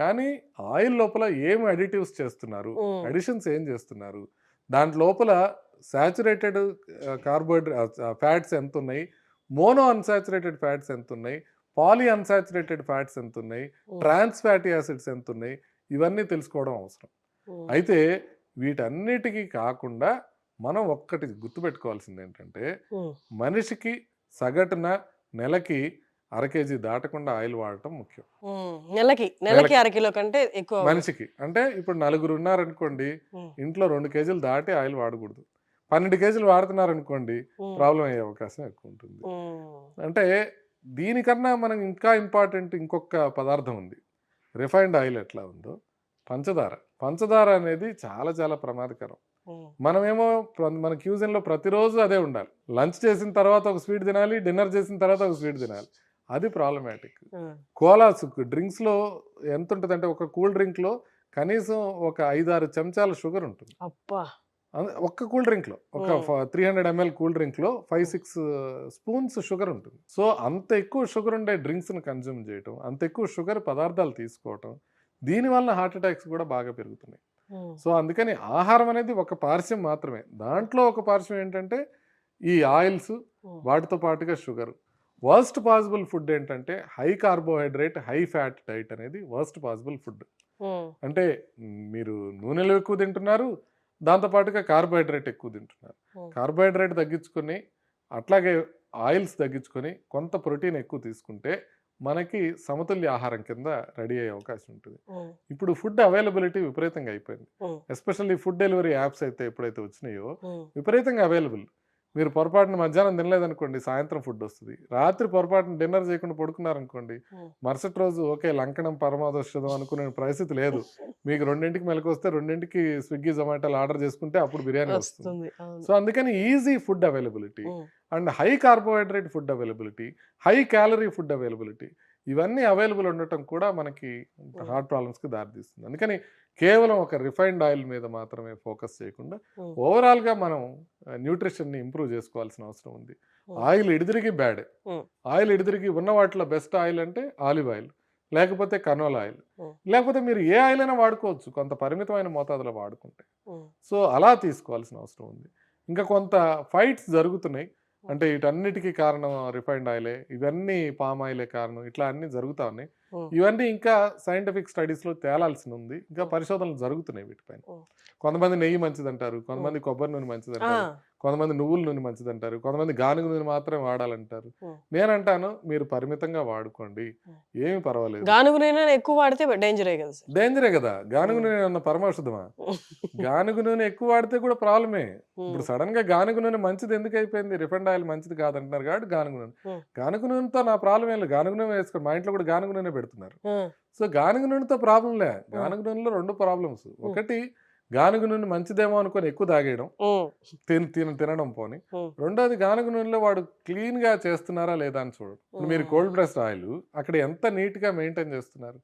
కానీ ఆయిల్ లోపల ఏం అడిటివ్స్ చేస్తున్నారు, అడిషన్స్ ఏం చేస్తున్నారు, దాంట్ లోపల సాచురేటెడ్ కార్బోహైడ్రేట్ ఫ్యాట్స్ ఎంత ఉన్నాయి, మోనో అన్సాచురేటెడ్ ఫ్యాట్స్ ఎంత ఉన్నాయి, పాలీ అన్సాచురేటెడ్ ఫ్యాట్స్ ఎంత ఉన్నాయి, ట్రాన్స్ ఫ్యాటీ యాసిడ్స్ ఎంత ఉన్నాయి, ఇవన్నీ తెలుసుకోవడం అవసరం. అయితే వీటన్నిటికీ కాకుండా మనం ఒక్కటి గుర్తుపెట్టుకోవాల్సింది ఏంటంటే, మనిషికి సగటున నెలకి 1/2 కేజీ దాటకుండా ఆయిల్ వాడటం ముఖ్యం. నెలకి నెలకి. 1/2 కిలో కంటే ఎక్కువ మనిషికి అంటే ఇప్పుడు నలుగురు ఉన్నారనుకోండి, ఉమ్, ఇంట్లో 2 కేజీలు దాటి ఆయిల్ వాడకూడదు. 12 కేజీలు వాడుతున్నారనుకోండి, ఉమ్, ప్రాబ్లం అయ్యే అవకాశం ఎక్కువ ఉంటుంది. ఉమ్, అంటే దీనికన్నా మనం ఇంకా ఇంపార్టెంట్ ఇంకొక పదార్థం ఉంది. రిఫైన్డ్ ఆయిల్ ఎట్లా ఉందో పంచదార. పంచదార అనేది చాలా చాలా ప్రమాదకరం. ఉమ్, మనమేమో మన క్యూజన్లో ప్రతిరోజు అదే ఉండాలి. లంచ్ చేసిన తర్వాత ఒక స్వీట్ తినాలి, డిన్నర్ చేసిన తర్వాత ఒక స్వీట్ తినాలి. అది ప్రాబ్లమాటిక్. ఉమ్, కోలాస్ డ్రింక్స్లో ఎంత ఉంటుందంటే ఒక కూల్ డ్రింక్లో కనీసం ఒక 5-6 చెంచాల షుగర్ ఉంటుంది. అబ్బా ఒక్క కూల్ డ్రింక్లో ఒక 300 ml కూల్ డ్రింక్లో 5-6 స్పూన్స్ షుగర్ ఉంటుంది. సో అంత ఎక్కువ షుగర్ ఉండే డ్రింక్స్ని కన్జ్యూమ్ చేయటం, అంత ఎక్కువ షుగర్ పదార్థాలు తీసుకోవటం, దీనివల్ల హార్ట్ అటాక్స్ కూడా బాగా పెరుగుతున్నాయి. ఉమ్, సో అందుకని ఆహారం అనేది ఒక పార్శ్వం మాత్రమే. దాంట్లో ఒక పార్శ్వం ఏంటంటే ఈ ఆయిల్స్, ఉమ్, వాటితో పాటుగా షుగర్. వర్స్ట్ పాసిబుల్ ఫుడ్ ఏంటంటే high carbohydrate high fat diet అనేది వర్స్ట్ పాసిబుల్ ఫుడ్. ఉమ్, అంటే మీరు నూనెలు ఎక్కువ తింటున్నారు, దాంతోపాటుగా కార్బోహైడ్రేట్ ఎక్కువ తింటున్నారు. ఉమ్, కార్బోహైడ్రేట్ తగ్గించుకొని అట్లాగే ఆయిల్స్ తగ్గించుకొని కొంత ప్రోటీన్ ఎక్కువ తీసుకుంటే మనకి సమతుల్య ఆహారం కింద రెడీ అయ్యే అవకాశం ఉంటుంది. ఉమ్, ఇప్పుడు ఫుడ్ అవైలబిలిటీ విపరీతంగా అయిపోయింది. ఉమ్, ఎస్పెషల్లీ ఫుడ్ డెలివరీ యాప్స్ అయితే ఎప్పుడైతే వచ్చినాయో ఉమ్, విపరీతంగా అవైలబుల్. మీరు పొరపాటున మధ్యాహ్నం తినలేదనుకోండి, సాయంత్రం ఫుడ్ వస్తుంది. రాత్రి పొరపాటున డిన్నర్ చేయకుండా పడుకున్నారనుకోండి, ఉమ్. మరుసటి రోజు ఓకే లంకణం పరమాదోషదం అనుకునే పరిస్థితి లేదు. మీకు 2ంటికి మెలకు వస్తే 2ంటికి స్విగ్గీ జొమాటోలు ఆర్డర్ చేసుకుంటే అప్పుడు బిర్యానీ వస్తుంది. వస్తుంది అవును. సో అందుకని easy food availability um, and high carbohydrate food availability, high calorie food availability, ఇవన్నీ అవైలబుల్ ఉండటం కూడా మనకి హార్ట్ ప్రాబ్లమ్స్కి దారితీస్తుంది. అందుకని కేవలం ఒక రిఫైన్డ్ ఆయిల్ మీద మాత్రమే ఫోకస్ చేయకుండా ఉమ్, ఓవరాల్గా మనం న్యూట్రిషన్ని ఇంప్రూవ్ చేసుకోవాల్సిన అవసరం ఉంది. ఆయిల్ ఎడిదిరిగి బ్యాడ్. ఉమ్, ఆయిల్ ఎడిదిరిగి ఉన్న వాటిలో బెస్ట్ ఆయిల్ అంటే ఆలివ్ ఆయిల్, లేకపోతే కనోలా ఆయిల్, ఉమ్, లేకపోతే మీరు ఏ ఆయిల్ అయినా వాడుకోవచ్చు కొంత పరిమితమైన మోతాదులో వాడుకుంటే. ఉమ్, సో అలా తీసుకోవాల్సిన అవసరం ఉంది. ఇంకా కొంత ఫైట్స్ జరుగుతున్నాయి. అంటే వీటన్నిటికీ కారణం రిఫైన్డ్ ఆయిలే, ఇవన్నీ పామ్ ఆయిలే కారణం, ఇట్లా అన్నీ జరుగుతూ ఉన్నాయి. ఉమ్, ఇవన్నీ ఇంకా సైంటిఫిక్ స్టడీస్లో తేలాల్సి ఉంది. ఇంకా పరిశోధనలు జరుగుతున్నాయి వీటిపైన. ఉమ్. కొంతమంది నెయ్యి మంచిదంటారు, కొంతమంది కొబ్బరి నూనె మంచిదంటారు, కొంతమంది నువ్వుల నూనె మంచిదంటారు, కొంతమంది గానుగ నూనె మాత్రమే వాడాలంటారు. ఉమ్. నేనంటాను మీరు పరిమితంగా వాడుకోండి, ఏమీ పర్వాలేదు. గానుగ నూనె ఎక్కువ వాడితే డేంజరే కదా సార్. డేంజరే కదా, గానుగ నూనె అన్న పరమౌషధమా? గానుగ నూనె ఎక్కువ వాడితే కూడా ప్రాబ్లమే. ఇప్పుడు సడన్ గా గానుగ నూనె మంచిది ఎందుకు అయిపోయింది, రిఫైండ్ ఆయిల్ మంచిది కాదంటున్నారు కాబట్టి గానుగ నూనె. ఉమ్. గానుగ నూనెతో నా ప్రాబ్లం ఏం లేదు, గానుగ నూనె వేసుకోండి. మా ఇంట్లో కూడా గానుగ నూనె పెడుతున్నారు. ఉమ్, సో గానుగ నూనెతో ప్రాబ్లం లే. గానుగ నూనెలో 2 ప్రాబ్లమ్స్. ఒకటి గానుగ నూనె మంచిదేమో అనుకొని ఎక్కువ తాగేయడం, ఉమ్, తినడం పోని. ఉమ్, రెండోది గానుగ నూనెలో వాడు క్లీన్ గా చేస్తున్నారా లేదా అని చూడు. ఇప్పుడు మీరు కోల్డ్ ప్రెస్డ్ ఆయిల్ అక్కడ ఎంత నీట్ గా మెయింటైన్ చేస్తున్నారు.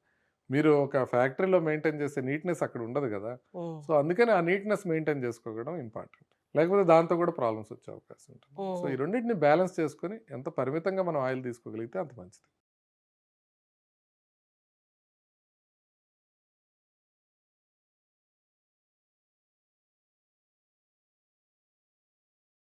మీరు ఒక ఫ్యాక్టరీలో మెయింటైన్ చేసే నీట్నెస్ అక్కడ ఉండదు కదా. ఉమ్, సో అందుకని ఆ నీట్నెస్ మెయింటైన్ చేసుకోవడం ఇంపార్టెంట్. లేకపోతే దాంతో కూడా ప్రాబ్లమ్స్ వచ్చే అవకాశం ఉంటుంది. సో ఈ రెండింటిని బ్యాలెన్స్ చేసుకొని ఎంత పరిమితంగా మనం ఆయిల్ తీసుకోగలిగితే అంత మంచిది.